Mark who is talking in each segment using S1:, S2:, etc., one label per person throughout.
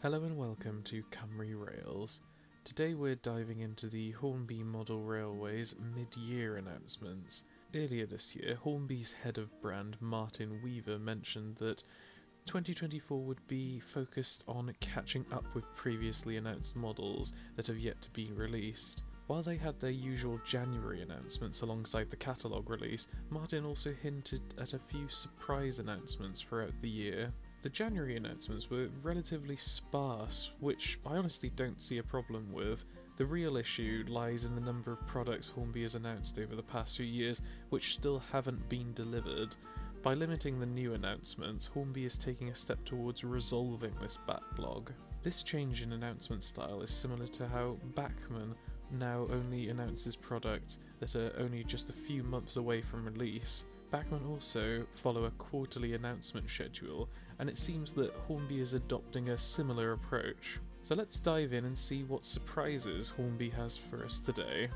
S1: Hello and welcome to Cymru Rails. Today we're diving into the Hornby Model Railway's mid-year announcements. Earlier this year, Hornby's head of brand Martin Weaver mentioned that 2024 would be focused on catching up with previously announced models that have yet to be released. While they had their usual January announcements alongside the catalogue release, Martin also hinted at a few surprise announcements throughout the year. The January announcements were relatively sparse, which I honestly don't see a problem with. The real issue lies in the number of products Hornby has announced over the past few years which still haven't been delivered. By limiting the new announcements, Hornby is taking a step towards resolving this backlog. This change in announcement style is similar to how Bachmann now only announces products that are only just a few months away from release. Bachmann also follow a quarterly announcement schedule, and it seems that Hornby is adopting a similar approach. So let's dive in and see what surprises Hornby has for us today.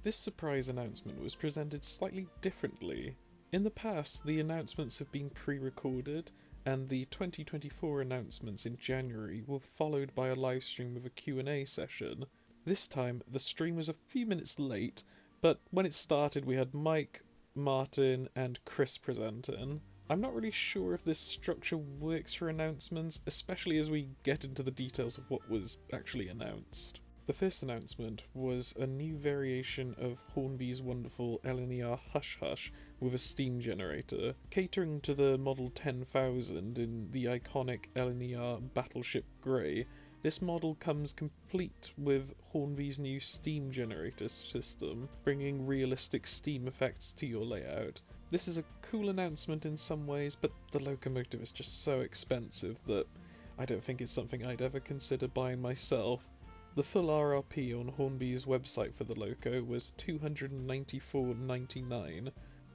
S1: This surprise announcement was presented slightly differently. In the past, the announcements have been pre-recorded, and the 2024 announcements in January were followed by a live stream with a Q&A session. This time, the stream was a few minutes late, but when it started we had Mike, Martin and Chris presenting. I'm not really sure if this structure works for announcements, especially as we get into the details of what was actually announced. The first announcement was a new variation of Hornby's wonderful LNER Hush Hush with a steam generator, catering to the Model 10,000 in the iconic LNER Battleship Grey. This model comes complete with Hornby's new steam generator system, bringing realistic steam effects to your layout. This is a cool announcement in some ways, but the locomotive is just so expensive that I don't think it's something I'd ever consider buying myself. The full RRP on Hornby's website for the loco was $294.99.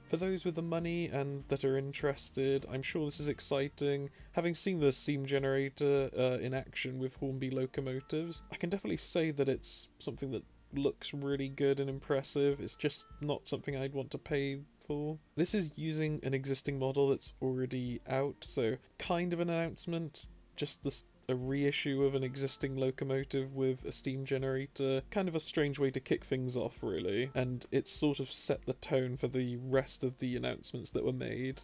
S1: For those with the money and that are interested, I'm sure this is exciting. Having seen the steam generator in action with Hornby locomotives, I can definitely say that it's something that looks really good and impressive. It's just not something I'd want to pay for. This is using an existing model that's already out, so kind of an announcement, just a reissue of an existing locomotive with a steam generator. Kind of a strange way to kick things off, really, and it sort of set the tone for the rest of the announcements that were made.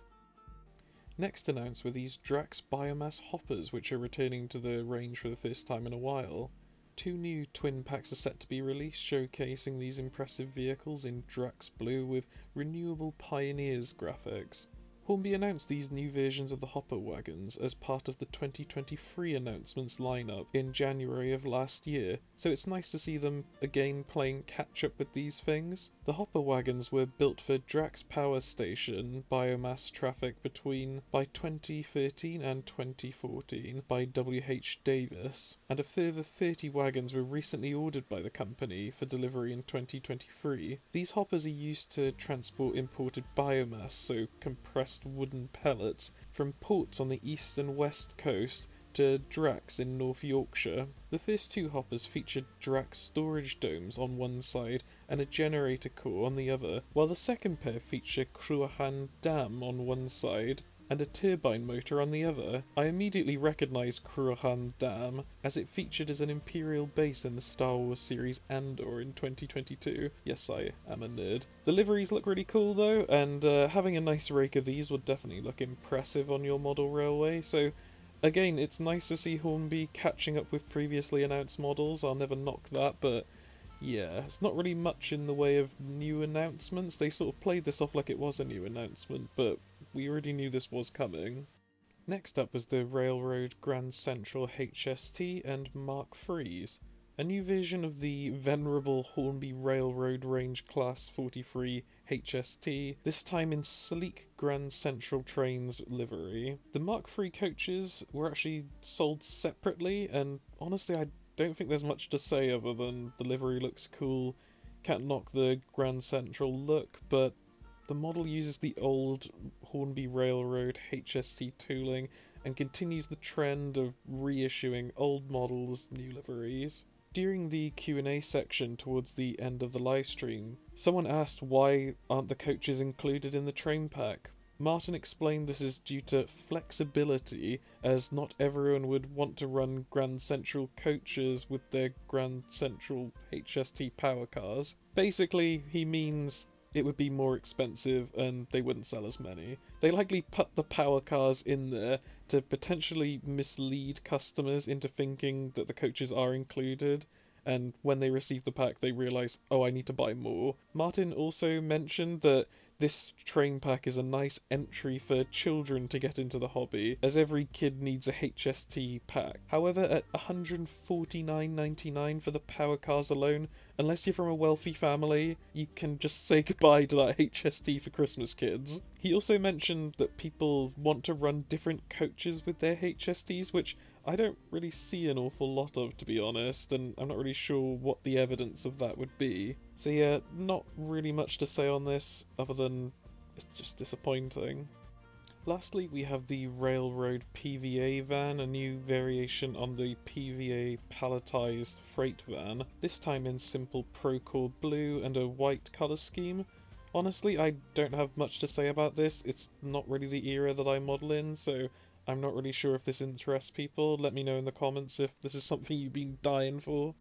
S1: Next announced were these Drax biomass hoppers, which are returning to the range for the first time in a while. 2 new twin packs are set to be released, showcasing these impressive vehicles in Drax Blue with renewable Pioneers graphics. Hornby announced these new versions of the hopper wagons as part of the 2023 announcements lineup in January of last year, so it's nice to see them again playing catch up with these things. The hopper wagons were built for Drax Power Station biomass traffic by 2013 and 2014 by W.H. Davis, and a further 30 wagons were recently ordered by the company for delivery in 2023. These hoppers are used to transport imported biomass, so compressed wooden pellets, from ports on the east and west coast to Drax in North Yorkshire. The first 2 hoppers featured Drax storage domes on one side and a generator core on the other, while the second pair feature Cruachan Dam on one side and a turbine motor on the other. I immediately recognised Cruachan Dam, as it featured as an Imperial base in the Star Wars series Andor in 2022. Yes, I am a nerd. The liveries look really cool though, and having a nice rake of these would definitely look impressive on your model railway, so again, it's nice to see Hornby catching up with previously announced models. I'll never knock that, but yeah, it's not really much in the way of new announcements. They sort of played this off like it was a new announcement, but we already knew this was coming. Next up was the Railroad Grand Central HST and Mark III's, a new version of the venerable Hornby Railroad Range Class 43 HST, this time in sleek Grand Central Trains livery. The Mark III coaches were actually sold separately, and honestly I don't think there's much to say other than the livery looks cool. Can't knock the Grand Central look, but the model uses the old Hornby Railroad HST tooling and continues the trend of reissuing old models' new liveries. During the Q&A section towards the end of the livestream, someone asked why aren't the coaches included in the train pack. Martin explained this is due to flexibility, as not everyone would want to run Grand Central coaches with their Grand Central HST power cars. Basically, he means it would be more expensive and they wouldn't sell as many. They likely put the power cars in there to potentially mislead customers into thinking that the coaches are included, and when they receive the pack they realise, oh, I need to buy more. Martin also mentioned that this train pack is a nice entry for children to get into the hobby, as every kid needs a HST pack. However, at $149.99 for the power cars alone, unless you're from a wealthy family, you can just say goodbye to that HST for Christmas, kids. He also mentioned that people want to run different coaches with their HSTs, which I don't really see an awful lot of, to be honest, and I'm not really sure what the evidence of that would be. So yeah, not really much to say on this, other than it's just disappointing. Lastly, we have the Railroad PVA van, a new variation on the PVA palletized freight van, this time in simple Procore blue and a white colour scheme. Honestly, I don't have much to say about this. It's not really the era that I model in, so I'm not really sure if this interests people. Let me know in the comments if this is something you've been dying for.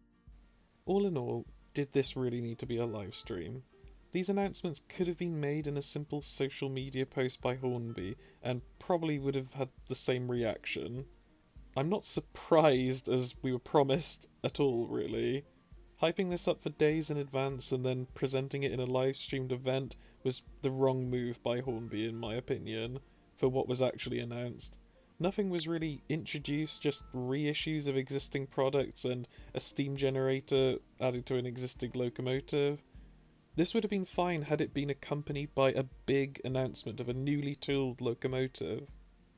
S1: All in all, did this really need to be a live stream? These announcements could have been made in a simple social media post by Hornby, and probably would have had the same reaction. I'm not surprised, as we were promised at all, really. Hyping this up for days in advance and then presenting it in a live streamed event was the wrong move by Hornby, in my opinion, for what was actually announced. Nothing was really introduced, just reissues of existing products and a steam generator added to an existing locomotive. This would have been fine had it been accompanied by a big announcement of a newly tooled locomotive.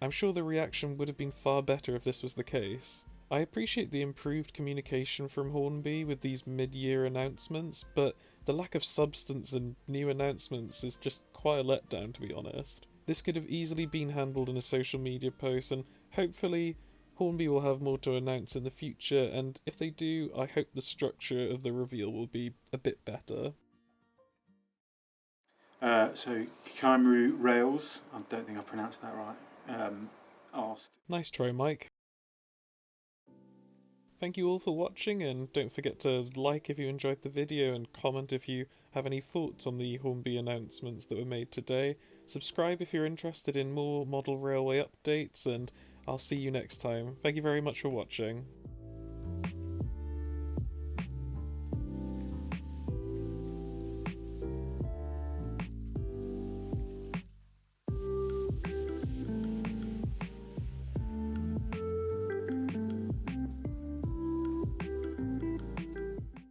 S1: I'm sure the reaction would have been far better if this was the case. I appreciate the improved communication from Hornby with these mid-year announcements, but the lack of substance and new announcements is just quite a letdown, to be honest. This could have easily been handled in a social media post, and hopefully Hornby will have more to announce in the future, and if they do, I hope the structure of the reveal will be a bit better.
S2: So Kaimaru Rails, I don't think I pronounced that right, asked.
S1: Nice try, Mike. Thank you all for watching, and don't forget to like if you enjoyed the video and comment if you have any thoughts on the Hornby announcements that were made today. Subscribe if you're interested in more model railway updates, and I'll see you next time. Thank you very much for watching.